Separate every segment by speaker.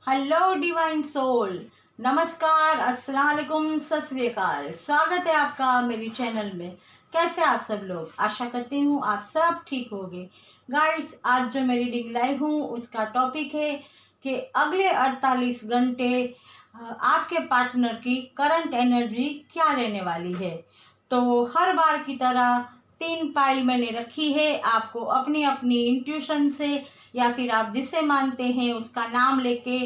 Speaker 1: Hello divine soul, नमस्कार, अस्सलाम वालेकुम, सत श्री अकाल। स्वागत है आपका मेरी चैनल में। कैसे आप सब लोग? आशा करती हूँ आप सब ठीक होंगे। गाइस, आज जो मैं रीडिंग लाई हूँ उसका टॉपिक है कि अगले 48 घंटे आपके पार्टनर की करंट एनर्जी क्या रहने वाली है। तो हर बार की तरह 3 फाइल मैंने रखी है। आपको अपनी अपनी इंट्यूशन से या फिर आप जिसे मानते हैं उसका नाम लेके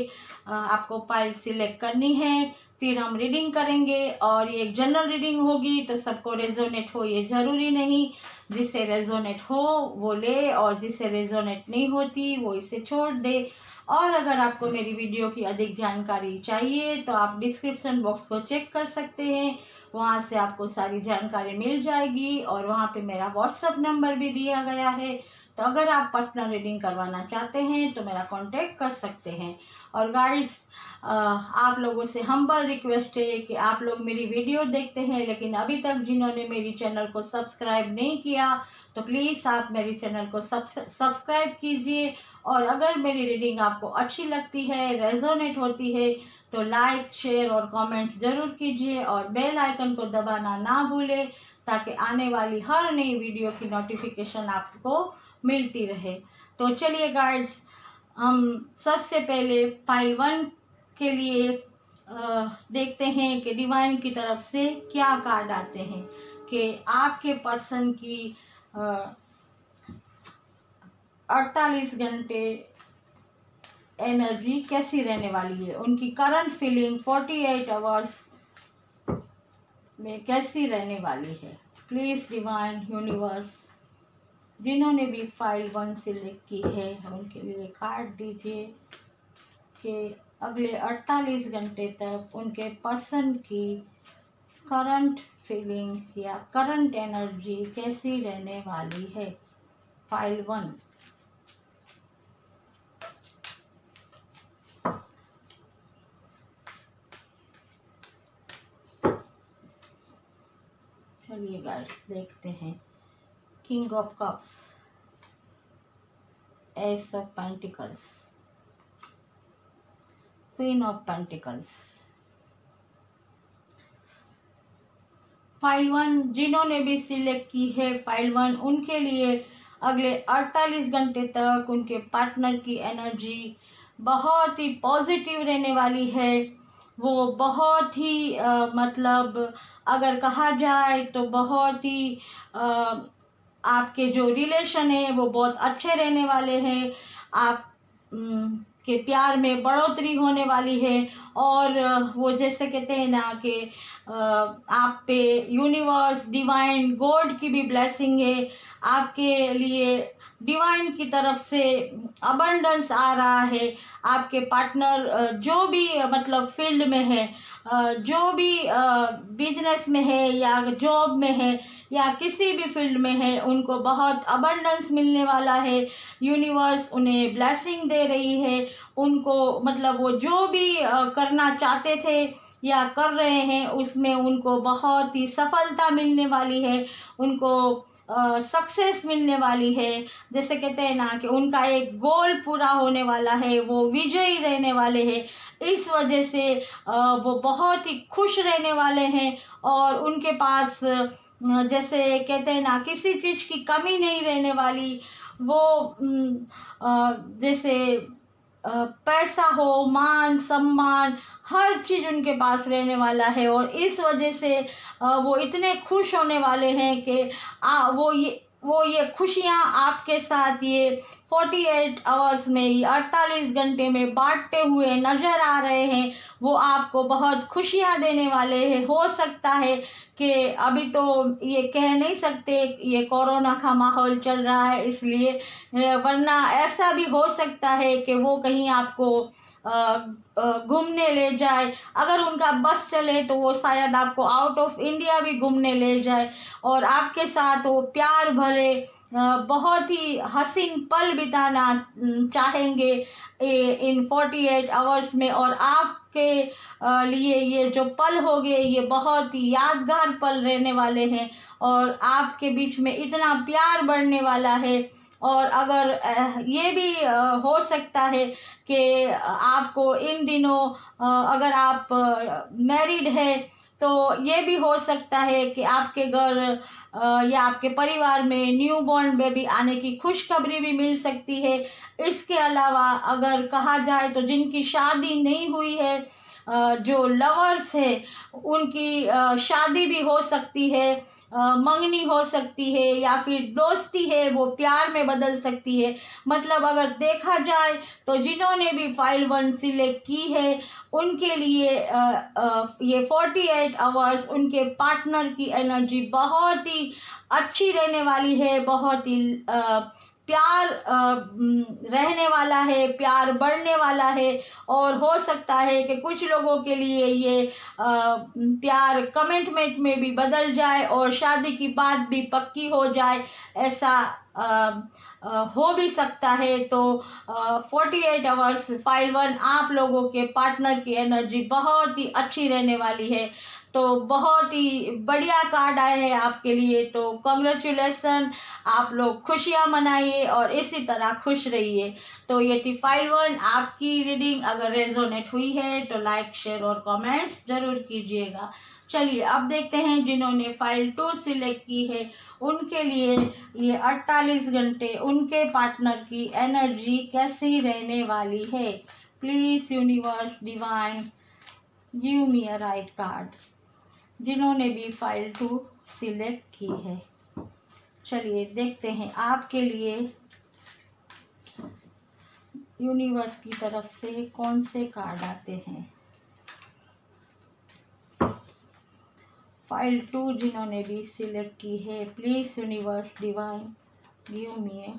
Speaker 1: आपको फाइल सिलेक्ट करनी है। फिर हम रीडिंग करेंगे और ये एक जनरल रीडिंग होगी, तो सबको रेजोनेट हो ये ज़रूरी नहीं। जिसे रेजोनेट हो वो ले और जिसे रेजोनेट नहीं होती वो इसे छोड़ दे। और अगर आपको मेरी वीडियो की अधिक जानकारी चाहिए तो आप डिस्क्रिप्शन बॉक्स को चेक कर सकते हैं। वहाँ से आपको सारी जानकारी मिल जाएगी और वहाँ पे मेरा व्हाट्सअप नंबर भी दिया गया है। तो अगर आप पर्सनल रीडिंग करवाना चाहते हैं तो मेरा कांटेक्ट कर सकते हैं। और गाइड्स, आप लोगों से हम्बल रिक्वेस्ट है कि आप लोग मेरी वीडियो देखते हैं लेकिन अभी तक जिन्होंने मेरी चैनल को सब्सक्राइब नहीं किया तो प्लीज़ आप मेरी चैनल को सब्सक्राइब कीजिए। और अगर मेरी रीडिंग आपको अच्छी लगती है, रेजोनेट होती है, तो लाइक, शेयर और कमेंट्स ज़रूर कीजिए और बेल आइकन को दबाना ना भूलें ताकि आने वाली हर नई वीडियो की नोटिफिकेशन आपको मिलती रहे। तो चलिए गाइड्स, हम सबसे पहले फाइल 1 के लिए देखते हैं कि डिवाइन की तरफ से क्या कार्ड आते हैं कि आपके पर्सन की 48 घंटे एनर्जी कैसी रहने वाली है, उनकी करंट फीलिंग 48 आवर्स में कैसी रहने वाली है। प्लीज़ डिवाइन यूनिवर्स, जिन्होंने भी फाइल 1 सिलेक्ट की है उनके लिए कार्ड दीजिए कि अगले 48 घंटे तक उनके पर्सन की करंट फीलिंग या करंट एनर्जी कैसी रहने वाली है। फाइल 1। चलिए गाइस, देखते हैं। King of cups, S of pentacles, queen of pentacles. File 1 जिन्होंने भी सिलेक्ट की है फाइल 1, उनके लिए अगले 48 घंटे तक उनके पार्टनर की एनर्जी बहुत ही पॉजिटिव रहने वाली है। वो बहुत ही मतलब अगर कहा जाए तो बहुत ही आपके जो रिलेशन है वो बहुत अच्छे रहने वाले हैं। आप के प्यार में बढ़ोतरी होने वाली है। और वो जैसे कहते हैं ना कि आप पे यूनिवर्स, डिवाइन, गॉड की भी ब्लेसिंग है। आपके लिए डिवाइन की तरफ से अबंडेंस आ रहा है। आपके पार्टनर जो भी मतलब फील्ड में है, जो भी बिजनेस में है या जॉब में है या किसी भी फील्ड में है, उनको बहुत अबंडेंस मिलने वाला है। यूनिवर्स उन्हें ब्लेसिंग दे रही है। उनको मतलब वो जो भी करना चाहते थे या कर रहे हैं उसमें उनको बहुत ही सफलता मिलने वाली है। उनको सक्सेस मिलने वाली है। जैसे कहते हैं ना कि उनका एक गोल पूरा होने वाला है, वो विजयी रहने वाले हैं। इस वजह से वो बहुत ही खुश रहने वाले हैं और उनके पास जैसे कहते हैं ना किसी चीज़ की कमी नहीं रहने वाली। वो जैसे पैसा हो, मान सम्मान, हर चीज़ उनके पास रहने वाला है। और इस वजह से वो इतने खुश होने वाले हैं कि वो ये खुशियाँ आपके साथ ये 48 आवर्स में, ये 48 घंटे में बांटते हुए नज़र आ रहे हैं। वो आपको बहुत खुशियाँ देने वाले हैं। हो सकता है कि अभी तो ये कह नहीं सकते, ये कोरोना का माहौल चल रहा है इसलिए, वरना ऐसा भी हो सकता है कि वो कहीं आपको घूमने ले जाए। अगर उनका बस चले तो वो शायद आपको आउट ऑफ इंडिया भी घूमने ले जाए और आपके साथ वो प्यार भरे बहुत ही हसीन पल बिताना चाहेंगे इन 48 आवर्स में। और आपके लिए ये जो पल होंगे ये बहुत ही यादगार पल रहने वाले हैं और आपके बीच में इतना प्यार बढ़ने वाला है और अगर ये भी हो सकता है कि आपको इन दिनों अगर आप मैरिड है तो ये भी हो सकता है कि आपके घर या आपके परिवार में न्यू बॉर्न बेबी आने की खुशखबरी भी मिल सकती है। इसके अलावा अगर कहा जाए तो जिनकी शादी नहीं हुई है, जो लवर्स है, उनकी शादी भी हो सकती है, मंगनी हो सकती है, या फिर दोस्ती है वो प्यार में बदल सकती है। मतलब अगर देखा जाए तो जिन्होंने भी फाइल 1 सिलेक्ट की है उनके लिए ये 48 आवर्स उनके पार्टनर की एनर्जी बहुत ही अच्छी रहने वाली है, बहुत ही प्यार रहने वाला है, प्यार बढ़ने वाला है। और हो सकता है कि कुछ लोगों के लिए ये प्यार कमिटमेंट में भी बदल जाए और शादी की बात भी पक्की हो जाए, ऐसा हो भी सकता है। तो 48 आवर्स फाइल 1 आप लोगों के पार्टनर की एनर्जी बहुत ही अच्छी रहने वाली है। तो बहुत ही बढ़िया कार्ड आए हैं आपके लिए, तो कॉन्ग्रेचुलेसन, आप लोग खुशियाँ मनाइए और इसी तरह खुश रहिए। तो ये थी फाइल 1 आपकी रीडिंग। अगर रेजोनेट हुई है तो लाइक, शेयर और कमेंट्स जरूर कीजिएगा। चलिए अब देखते हैं जिन्होंने फाइल 2 सिलेक्ट की है उनके लिए ये 48 घंटे उनके पार्टनर की एनर्जी कैसी रहने वाली है। Please universe divine give me a right card, जिन्होंने भी फाइल 2 सिलेक्ट की है। चलिए देखते हैं आपके लिए यूनिवर्स की तरफ से कौन से कार्ड आते हैं। फाइल 2 जिन्होंने भी सिलेक्ट की है, please universe divine give me A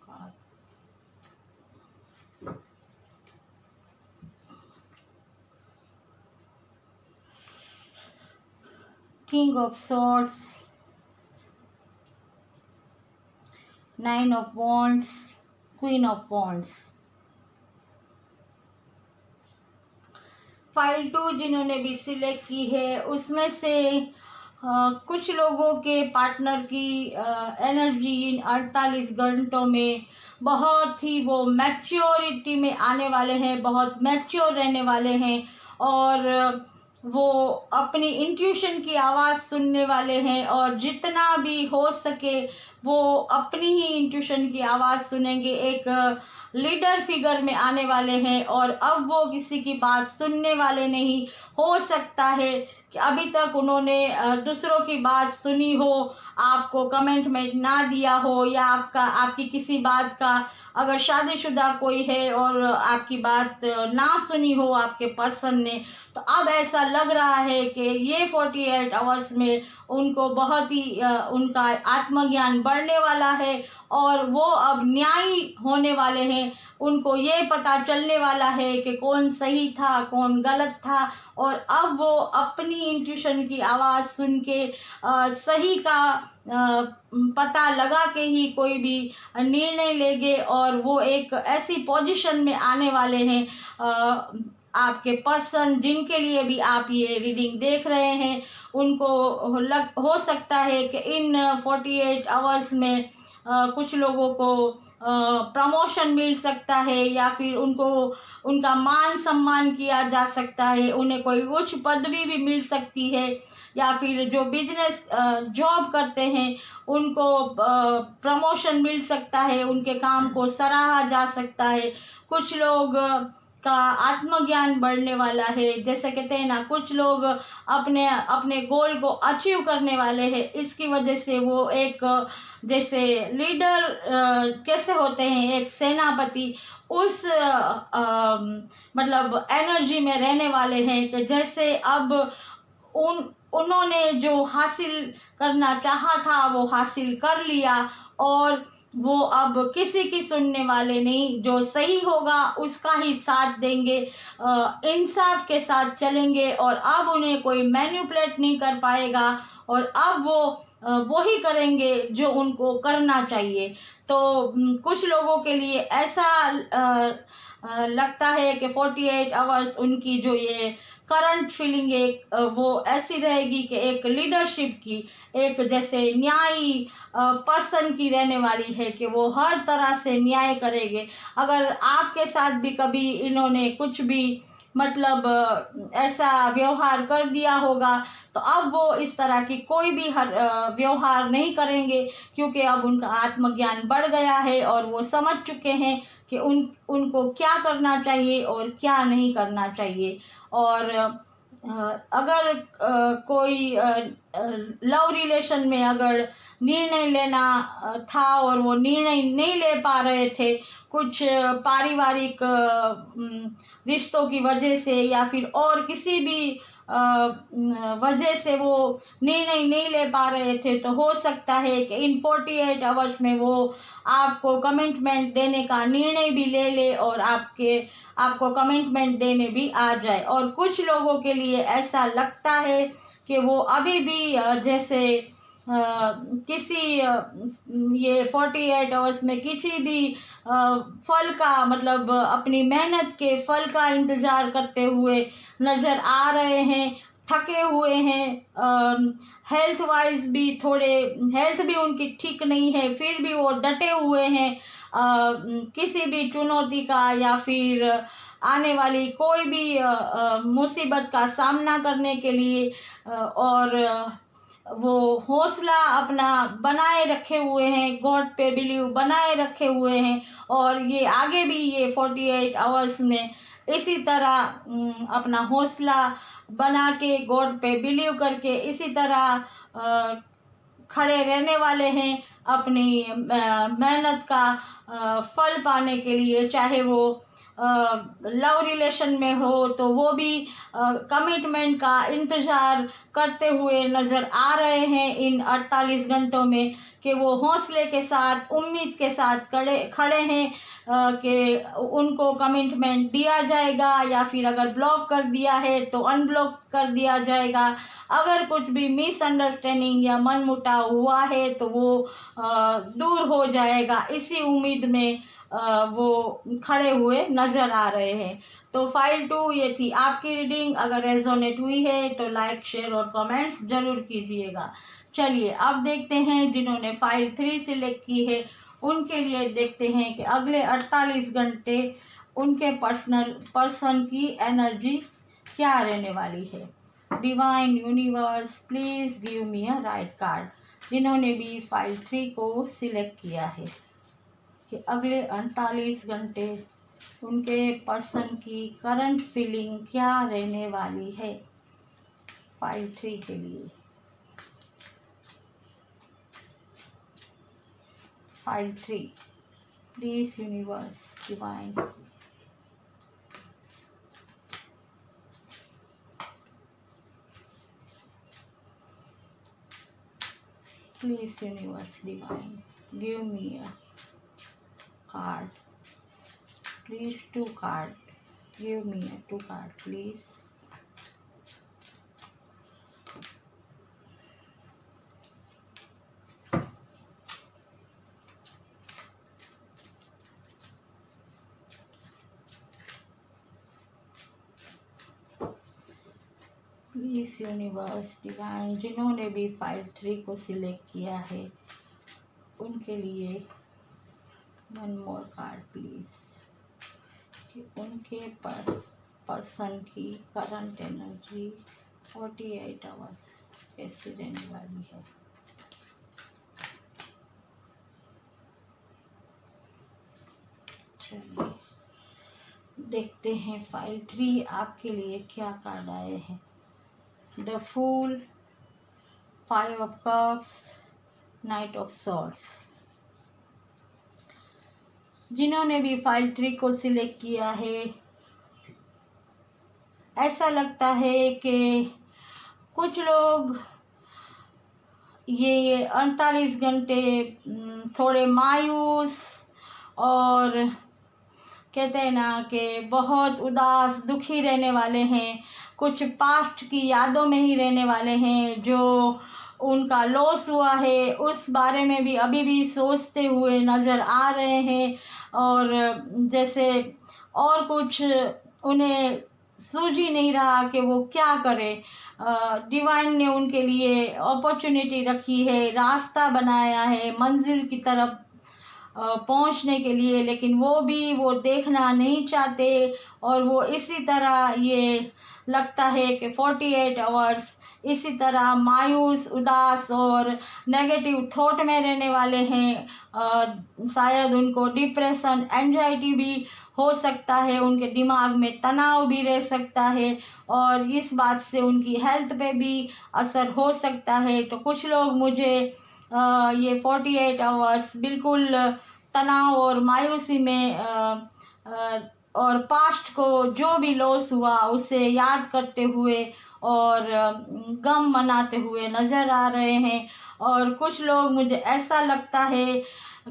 Speaker 1: card. King of swords, 9 of wands, queen of wands. File 2 जिन्होंने भी सिलेक्ट की है उसमें से कुछ लोगों के पार्टनर की एनर्जी इन 48 घंटों में बहुत ही वो मैच्योरिटी में आने वाले हैं, बहुत मैच्योर रहने वाले हैं और वो अपनी इंट्यूशन की आवाज़ सुनने वाले हैं और जितना भी हो सके वो अपनी ही इंट्यूशन की आवाज़ सुनेंगे। एक लीडर फिगर में आने वाले हैं और अब वो किसी की बात सुनने वाले नहीं। हो सकता है कि अभी तक उन्होंने दूसरों की बात सुनी हो, आपको कमेंट में ना दिया हो, या आपकी किसी बात का, अगर शादीशुदा कोई है और आपकी बात ना सुनी हो आपके पर्सन ने, तो अब ऐसा लग रहा है कि ये 48 आवर्स में उनको बहुत ही उनका आत्मज्ञान बढ़ने वाला है और वो अब न्यायी होने वाले हैं। उनको ये पता चलने वाला है कि कौन सही था कौन गलत था, और अब वो अपनी इंट्यूशन की आवाज़ सुन के सही का पता लगा के ही कोई भी निर्णय लेंगे और वो एक ऐसी पोजीशन में आने वाले हैं। आपके पर्सन जिनके लिए भी आप ये रीडिंग देख रहे हैं उनको हो सकता है कि इन 48 आवर्स में कुछ लोगों को प्रमोशन मिल सकता है, या फिर उनको उनका मान सम्मान किया जा सकता है, उन्हें कोई उच्च पदवी भी मिल सकती है, या फिर जो बिजनेस जॉब करते हैं उनको प्रमोशन मिल सकता है, उनके काम को सराहा जा सकता है। कुछ लोग का आत्मज्ञान बढ़ने वाला है, जैसे कहते हैं ना, कुछ लोग अपने अपने गोल को अचीव करने वाले हैं। इसकी वजह से वो एक जैसे लीडर कैसे होते हैं, एक सेनापति, उस मतलब एनर्जी में रहने वाले हैं कि जैसे अब उन्होंने जो हासिल करना चाहा था वो हासिल कर लिया और वो अब किसी की सुनने वाले नहीं, जो सही होगा उसका ही साथ देंगे, इंसाफ के साथ चलेंगे और अब उन्हें कोई मैनिपुलेट नहीं कर पाएगा और अब वो ही करेंगे जो उनको करना चाहिए। तो कुछ लोगों के लिए ऐसा लगता है कि 48 आवर्स उनकी जो ये करंट फीलिंग एक वो ऐसी रहेगी कि एक लीडरशिप की, एक जैसे न्यायी पर्सन की रहने वाली है कि वो हर तरह से न्याय करेंगे। अगर आपके साथ भी कभी इन्होंने कुछ भी मतलब ऐसा व्यवहार कर दिया होगा, तो अब वो इस तरह की कोई भी व्यवहार नहीं करेंगे, क्योंकि अब उनका आत्मज्ञान बढ़ गया है और वो समझ चुके हैं कि उनको क्या करना चाहिए और क्या नहीं करना चाहिए। और अगर कोई लव रिलेशन में अगर निर्णय लेना था और वो निर्णय नहीं ले पा रहे थे, कुछ पारिवारिक रिश्तों की वजह से या फिर और किसी भी वजह से वो निर्णय नहीं ले पा रहे थे, तो हो सकता है कि इन 48 आवर्स में वो आपको कमिटमेंट देने का निर्णय भी ले ले और आपको कमिटमेंट देने भी आ जाए। और कुछ लोगों के लिए ऐसा लगता है कि वो अभी भी जैसे किसी ये 48 आवर्स में किसी भी फल का मतलब अपनी मेहनत के फल का इंतज़ार करते हुए नज़र आ रहे हैं, थके हुए हैं, हेल्थ वाइज भी थोड़े हेल्थ भी उनकी ठीक नहीं है, फिर भी वो डटे हुए हैं किसी भी चुनौती का या फिर आने वाली कोई भी मुसीबत का सामना करने के लिए, और वो हौसला अपना बनाए रखे हुए हैं, गॉड पे बिलीव बनाए रखे हुए हैं। और ये आगे भी ये 48 आवर्स में इसी तरह अपना हौसला बना के गॉड पे बिलीव करके इसी तरह खड़े रहने वाले हैं अपनी मेहनत का फल पाने के लिए। चाहे वो लव रिलेशन में हो तो वो भी कमिटमेंट का इंतज़ार करते हुए नज़र आ रहे हैं इन 48 घंटों में, कि वो हौसले के साथ उम्मीद के साथ खड़े हैं कि उनको कमिटमेंट दिया जाएगा, या फिर अगर ब्लॉक कर दिया है तो अनब्लॉक कर दिया जाएगा। अगर कुछ भी मिसअंडरस्टैंडिंग या मनमुटाव हुआ है तो वो दूर हो जाएगा, इसी उम्मीद में वो खड़े हुए नज़र आ रहे हैं। तो फाइल 2 ये थी आपकी रीडिंग। अगर रेजोनेट हुई है तो लाइक शेयर और कमेंट्स ज़रूर कीजिएगा। चलिए अब देखते हैं जिन्होंने फाइल 3 सिलेक्ट की है उनके लिए देखते हैं कि अगले 48 घंटे उनके पर्सन की एनर्जी क्या रहने वाली है। Divine universe please give me a right card. जिन्होंने भी फाइल 3 को सिलेक्ट किया है कि अगले 48 घंटे उनके पर्सन की करंट फीलिंग क्या रहने वाली है फाइल 3 के लिए। File 3 please universe divine please universe divine give me a card, please 2 card, give me a 2 card please। Please universe divine जिन्होंने भी फाइल 3 को सिलेक्ट किया है उनके लिए 1 मोर कार्ड प्लीज, कि उनके पर्सन की करंट एनर्जी 48 आवर्स कैसी रहने वाली है। चलिए देखते हैं फाइल 3 आपके लिए क्या कार्ड आए हैं। The fool, 5 of cups, knight of swords. जिन्होंने भी फाइल 3 को सिलेक्ट किया है ऐसा लगता है कि कुछ लोग ये 48 घंटे थोड़े मायूस और कहते हैं ना कि बहुत उदास दुखी रहने वाले हैं। कुछ पास्ट की यादों में ही रहने वाले हैं, जो उनका लॉस हुआ है उस बारे में भी अभी भी सोचते हुए नज़र आ रहे हैं। और जैसे और कुछ उन्हें सूझ ही नहीं रहा कि वो क्या करे। डिवाइन ने उनके लिए अपॉर्चुनिटी रखी है, रास्ता बनाया है मंजिल की तरफ पहुंचने के लिए, लेकिन वो देखना नहीं चाहते। और वो इसी तरह ये लगता है कि 48 आवर्स इसी तरह मायूस, उदास और नेगेटिव थॉट में रहने वाले हैं। शायद उनको डिप्रेशन, एंजाइटी भी हो सकता है, उनके दिमाग में तनाव भी रह सकता है और इस बात से उनकी हेल्थ पे भी असर हो सकता है। तो कुछ लोग मुझे ये 48 आवर्स बिल्कुल तनाव और मायूसी में और पास्ट को जो भी लॉस हुआ उसे याद करते हुए और गम मनाते हुए नज़र आ रहे हैं। और कुछ लोग, मुझे ऐसा लगता है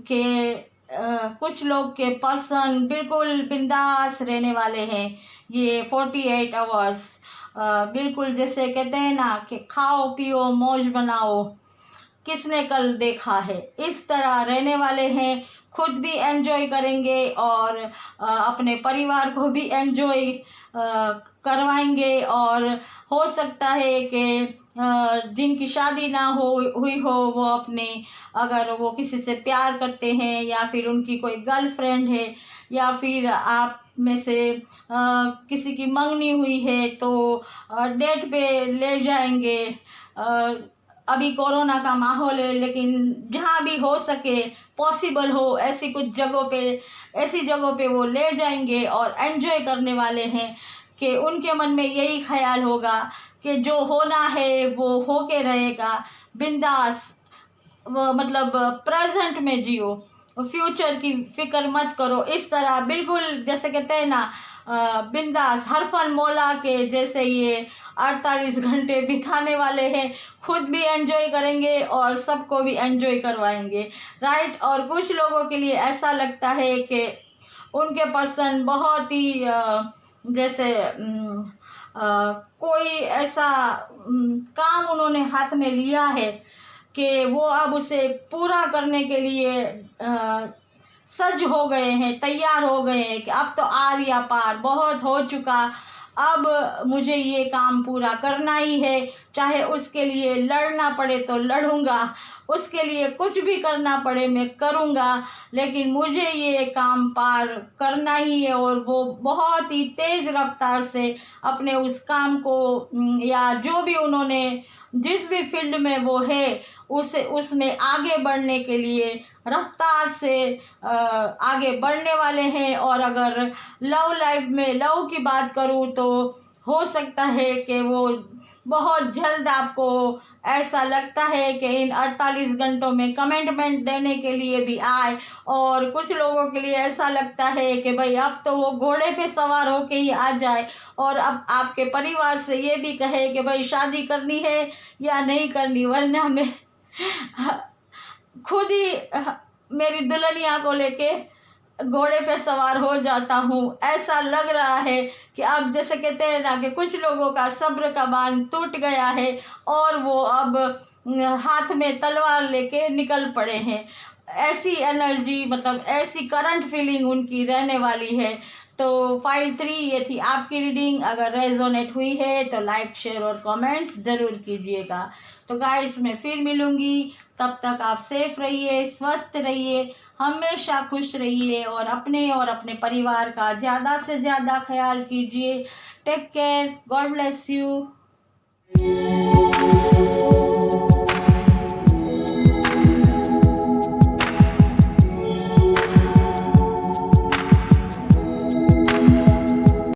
Speaker 1: कि कुछ लोग के पर्सन बिल्कुल बिंदास रहने वाले हैं ये 48 आवर्स। बिल्कुल जैसे कहते हैं ना कि खाओ पियो मौज बनाओ, किसने कल देखा है, इस तरह रहने वाले हैं। खुद भी एंजॉय करेंगे और अपने परिवार को भी एंजॉय करवाएंगे। और हो सकता है कि जिनकी शादी ना हुई हो वो अपने, अगर वो किसी से प्यार करते हैं या फिर उनकी कोई गर्लफ्रेंड है या फिर आप में से किसी की मंगनी हुई है तो डेट पे ले जाएंगे। अभी कोरोना का माहौल है, लेकिन जहाँ भी हो सके, पॉसिबल हो, ऐसी जगहों पे वो ले जाएंगे और एंजॉय करने वाले हैं। कि उनके मन में यही ख्याल होगा कि जो होना है वो होके रहेगा। बिंदास, मतलब प्रेजेंट में जियो, फ्यूचर की फिक्र मत करो। इस तरह बिल्कुल जैसे कहते हैं ना बिंदास हरफन मौला के जैसे ये 48 घंटे बिताने वाले हैं। खुद भी एंजॉय करेंगे और सबको भी एंजॉय करवाएंगे, राइट। और कुछ लोगों के लिए ऐसा लगता है कि उनके पर्सन बहुत ही जैसे कोई ऐसा काम उन्होंने हाथ में लिया है कि वो अब उसे पूरा करने के लिए सज हो गए हैं, तैयार हो गए हैं कि अब तो आर या पार बहुत हो चुका, अब मुझे ये काम पूरा करना ही है। चाहे उसके लिए लड़ना पड़े तो लड़ूंगा, उसके लिए कुछ भी करना पड़े मैं करूँगा, लेकिन मुझे ये काम पार करना ही है। और वो बहुत ही तेज़ रफ्तार से अपने उस काम को या जो भी उन्होंने जिस भी फील्ड में वो है उसमें आगे बढ़ने के लिए रफ्तार से आगे बढ़ने वाले हैं। और अगर लव लाइफ में लव की बात करूँ तो हो सकता है कि वो बहुत जल्द आपको ऐसा लगता है कि इन 48 घंटों में कमिटमेंट देने के लिए भी आए। और कुछ लोगों के लिए ऐसा लगता है कि भाई अब तो वो घोड़े पे सवार होके ही आ जाए और अब आपके परिवार से ये भी कहे कि भाई शादी करनी है या नहीं करनी, वरना मैं खुद ही मेरी दुल्हनिया को लेके घोड़े पे सवार हो जाता हूँ। ऐसा लग रहा है कि अब जैसे कहते हैं ना कि कुछ लोगों का सब्र का बांध टूट गया है और वो अब हाथ में तलवार लेके निकल पड़े हैं। ऐसी एनर्जी, मतलब ऐसी करंट फीलिंग उनकी रहने वाली है। तो फाइल 3 ये थी आपकी रीडिंग। अगर रेजोनेट हुई है तो लाइक, शेयर और कमेंट्स ज़रूर कीजिएगा। तो गाइस मैं फिर मिलूँगी, तब तक आप सेफ रहिए, स्वस्थ रहिए, हमेशा खुश रहिए और अपने परिवार का ज़्यादा से ज़्यादा ख्याल कीजिए। Take care, God bless you.